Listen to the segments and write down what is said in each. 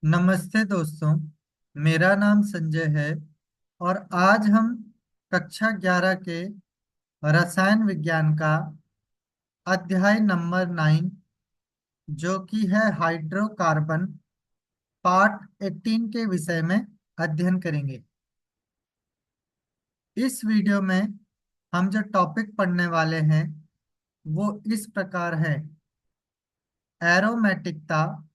नमस्ते दोस्तों। मेरा नाम संजय है और आज हम कक्षा 11 के रसायन विज्ञान का अध्याय नंबर 9 जो कि है हाइड्रोकार्बन पार्ट 18 के विषय में अध्ययन करेंगे। इस वीडियो में हम जो टॉपिक पढ़ने वाले हैं वो इस प्रकार है: एरोमेटिकता,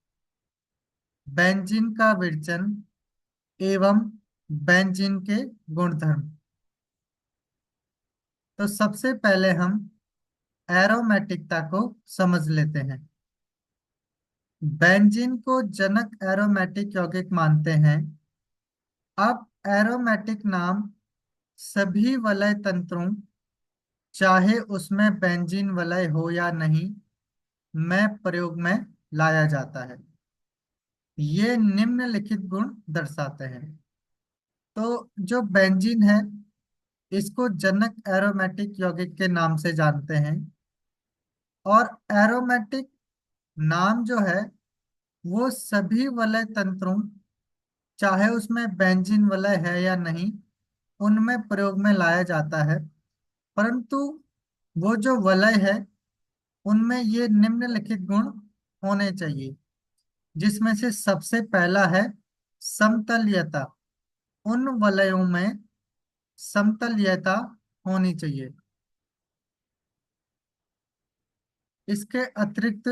बेंजीन का विरचन एवं बेंजीन के गुणधर्म। तो सबसे पहले हम एरोमेटिकता को समझ लेते हैं। बेंजीन को जनक एरोमेटिक यौगिक मानते हैं। अब एरोमेटिक नाम सभी वलय तंत्रों, चाहे उसमें बेंजीन वलय हो या नहीं, में प्रयोग में लाया जाता है। ये निम्नलिखित गुण दर्शाते हैं। तो जो बेंजीन है इसको जनक एरोमेटिक यौगिक के नाम से जानते हैं। और एरोमेटिक नाम जो है वो सभी वलय तंत्रों, चाहे उसमें बेंजीन वलय है या नहीं, उनमें प्रयोग में लाया जाता है। परंतु वो जो वलय है उनमें ये निम्नलिखित गुण होने चाहिए, जिसमें से सबसे पहला है समतलीयता। उन वलयों में समतलीयता होनी चाहिए। इसके अतिरिक्त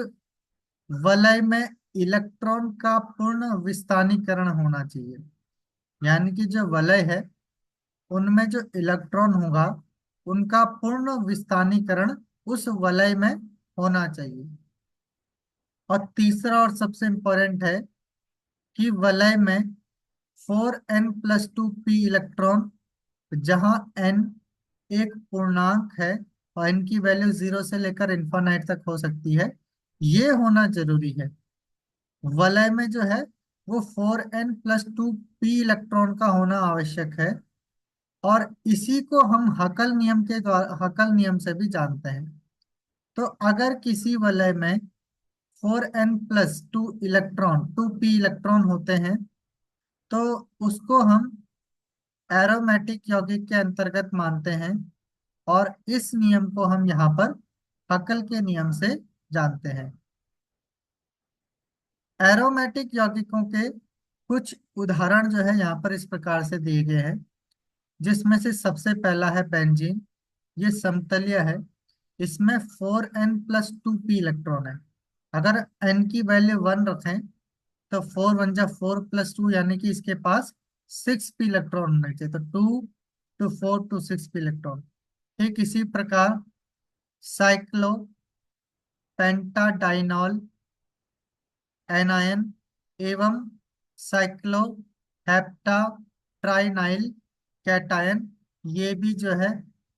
वलय में इलेक्ट्रॉन का पूर्ण विस्थानीकरण होना चाहिए। यानी कि जो वलय है उनमें जो इलेक्ट्रॉन होगा उनका पूर्ण विस्थानीकरण उस वलय में होना चाहिए। और तीसरा और सबसे इंपॉर्टेंट है कि वलय में 4n+2p इलेक्ट्रॉन, जहां n एक पूर्णांक है और n की वैल्यू 0 से लेकर इन्फानाइट तक हो सकती है, ये होना जरूरी है। वलय में जो है वो 4n+2p इलेक्ट्रॉन का होना आवश्यक है। और इसी को हम हकल नियम के द्वारा, हकल नियम से भी जानते हैं। तो अगर किसी वलय में 4n+2 इलेक्ट्रॉन होते हैं तो उसको हम एरोमेटिक यौगिक के अंतर्गत मानते हैं। और इस नियम को हम यहाँ पर हकल के नियम से जानते हैं। एरोमेटिक यौगिकों के कुछ उदाहरण जो है यहाँ पर इस प्रकार से दिए गए हैं, जिसमें से सबसे पहला है बेंजीन। ये समतलीय है। इसमें 4n+2p इलेक्ट्रॉन है। अगर n की वैल्यू 1 रखें तो 4 1 जा 4+2, यानी कि इसके पास 6p इलेक्ट्रॉन होने चाहिए। तो 2 to 4 to 6p इलेक्ट्रॉन। ठीक इसी प्रकार साइक्लो पेंटाडाइनॉल एनायन एवं साइक्लो हेप्टा ट्राइनाइल कैटायन, ये भी जो है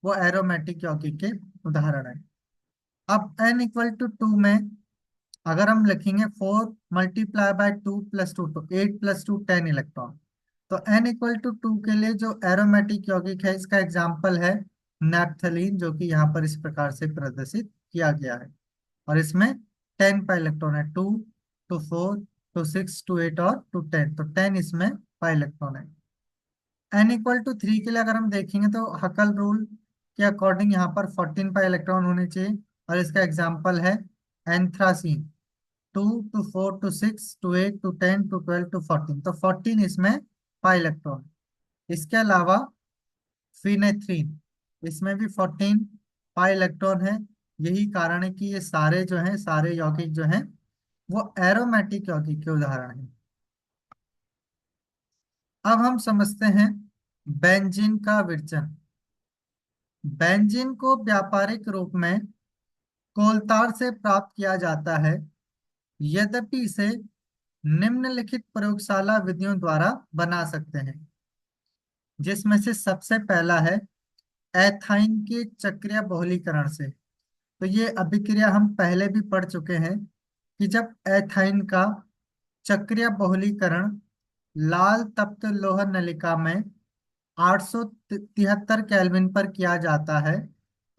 वो एरोमेटिक यौगिक के उदाहरण है। अब n=2 में अगर हम लिखेंगे 4 × 2 + 2 तो 8+2 10 इलेक्ट्रॉन। तो n=2 के लिए जो एरोमेटिक यौगिक है इसका एग्जाम्पल है नैप्थलीन, जो कि यहाँ पर इस प्रकार से प्रदर्शित किया गया है। और इसमें 10 का इलेक्ट्रॉन है। 2 to 4 to 6 to 8 और to 10, तो 10 इसमें का इलेक्ट्रॉन है। n=3 के लिए अगर हम देखेंगे तो हकल रूल के अकॉर्डिंग यहाँ पर 14 का इलेक्ट्रॉन होने चाहिए। और इसका एग्जाम्पल है anthracene. 2 to 4 to 6 to 8 to 10 to 12 to 14, तो 14 इसमें पाई इलेक्ट्रॉन। इसके अलावा फिनेथ्रीन, इसमें भी 14 पाई इलेक्ट्रॉन है। यही कारण है कि ये सारे जो हैं, सारे यौगिक जो हैं वो एरोमेटिक यौगिक के उदाहरण हैं। अब हम समझते हैं बेंजीन का विरचन। बेंजीन को व्यापारिक रूप में कोलतार से प्राप्त किया जाता है। यद्यपि इसे निम्नलिखित प्रयोगशाला विधियों द्वारा बना सकते हैं, जिसमें से सबसे पहला है एथाइन के चक्रीय बहुलीकरण से। तो ये अभिक्रिया हम पहले भी पढ़ चुके हैं कि जब एथाइन का चक्रीय बहुलीकरण लाल तप्त लोह नलिका में 873 केल्विन पर किया जाता है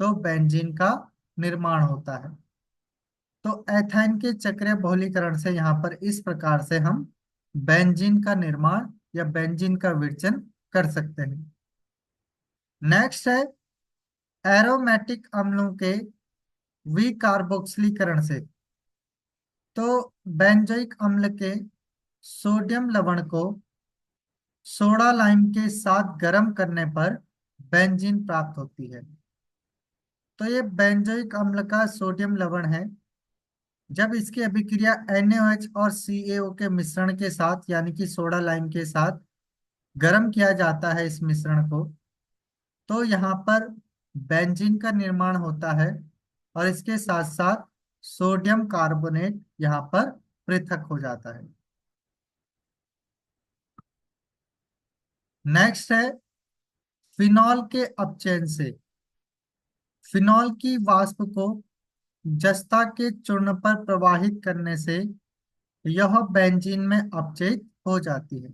तो बेंजीन का निर्माण होता है। तो एथाइन के चक्रीय बहुलीकरण से यहाँ पर इस प्रकार से हम बेंजीन का निर्माण या बेंजीन का विरचन कर सकते हैं। नेक्स्ट है एरोमेटिक अम्लों के विकार्बोक्सिलीकरण से। तो बेंजोइक अम्ल के सोडियम लवण को सोडा लाइम के साथ गर्म करने पर बेंजीन प्राप्त होती है। तो ये बेंजोइक अम्ल का सोडियम लवण है। जब इसकी अभिक्रिया NaOH और CaO के मिश्रण के साथ यानी कि सोडा लाइम के साथ गर्म किया जाता है इस मिश्रण को, तो यहाँ पर बेंजीन का निर्माण होता है और इसके साथ साथ सोडियम कार्बोनेट यहाँ पर पृथक हो जाता है। नेक्स्ट है फिनॉल के अपचयन से। फिनॉल की वाष्प को जस्ता के चूर्ण पर प्रवाहित करने से यह बेंजीन में अपचयित हो जाती है।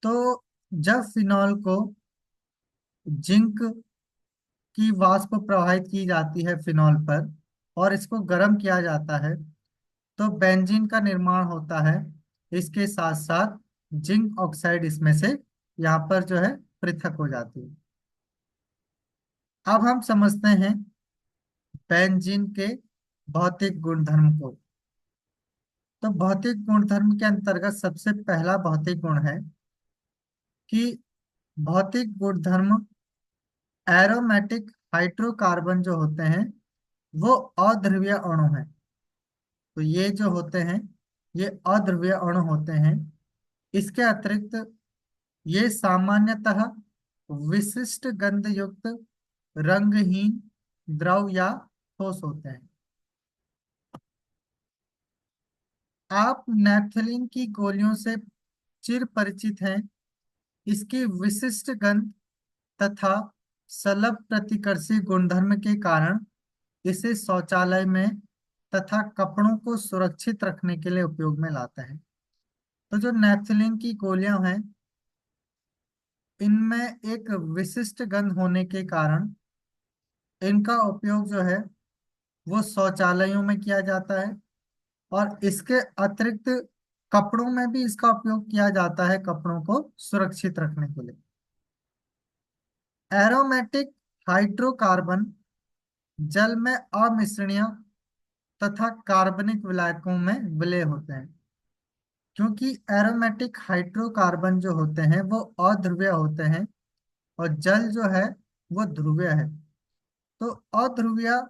तो जब फिनॉल को जिंक की वाष्प प्रवाहित की जाती है फिनॉल पर और इसको गर्म किया जाता है, तो बेंजीन का निर्माण होता है। इसके साथ साथ जिंक ऑक्साइड इसमें से यहाँ पर जो है पृथक हो जाती है। अब हम समझते हैं बेंजीन के भौतिक गुणधर्म को। तो भौतिक गुणधर्म के अंतर्गत सबसे पहला भौतिक गुण है कि भौतिक गुणधर्म एरोमेटिक हाइड्रोकार्बन जो होते हैं वो अध्रुवीय अणु हैं। तो ये जो होते हैं ये अध्रुवीय अणु होते हैं। इसके अतिरिक्त ये सामान्यतः विशिष्ट गंध युक्त रंगहीन द्रव या ठोस होते हैं। आप नैप्थलीन की गोलियों से चिर परिचित हैं। इसकी विशिष्ट गंध तथा सलब प्रतिकर्षी गुणधर्म के कारण इसे शौचालय में तथा कपड़ों को सुरक्षित रखने के लिए उपयोग में लाते हैं। तो जो नैप्थलीन की गोलियां हैं इनमें एक विशिष्ट गंध होने के कारण इनका उपयोग जो है वो शौचालयों में किया जाता है और इसके अतिरिक्त कपड़ों में भी इसका उपयोग किया जाता है कपड़ों को सुरक्षित रखने के लिए। एरोमेटिक हाइड्रोकार्बन जल में अमिश्रणीय तथा कार्बनिक विलायकों में विलय होते हैं। क्योंकि एरोमेटिक हाइड्रोकार्बन जो होते हैं वो अध्रुवीय होते हैं और जल जो है वो ध्रुवीय है। तो अध्रुवीय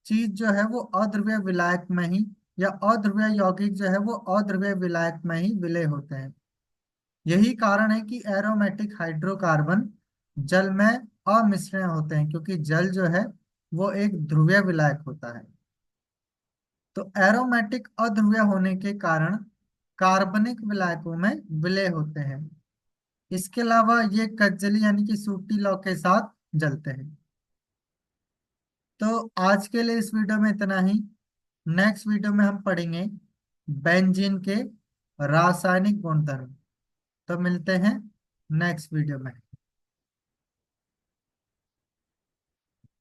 चीज जो है वो अध्रुवीय विलायक में ही या अध्रुवीय यौगिक जो है वो अध्रुवीय विलायक में ही विलय होते हैं। यही कारण है कि एरोमेटिक हाइड्रोकार्बन जल में अमिश्रण होते हैं, क्योंकि जल जो है वो एक ध्रुवीय विलायक होता है। तो एरोमेटिक अध्रुवीय होने के कारण कार्बनिक विलायकों में विलय होते हैं। इसके अलावा ये कज्जली यानी कि सूटी लौ के साथ जलते हैं। तो आज के लिए इस वीडियो में इतना ही। नेक्स्ट वीडियो में हम पढ़ेंगे बेंजीन के रासायनिक गुणधर्म। तो मिलते हैं नेक्स्ट वीडियो में।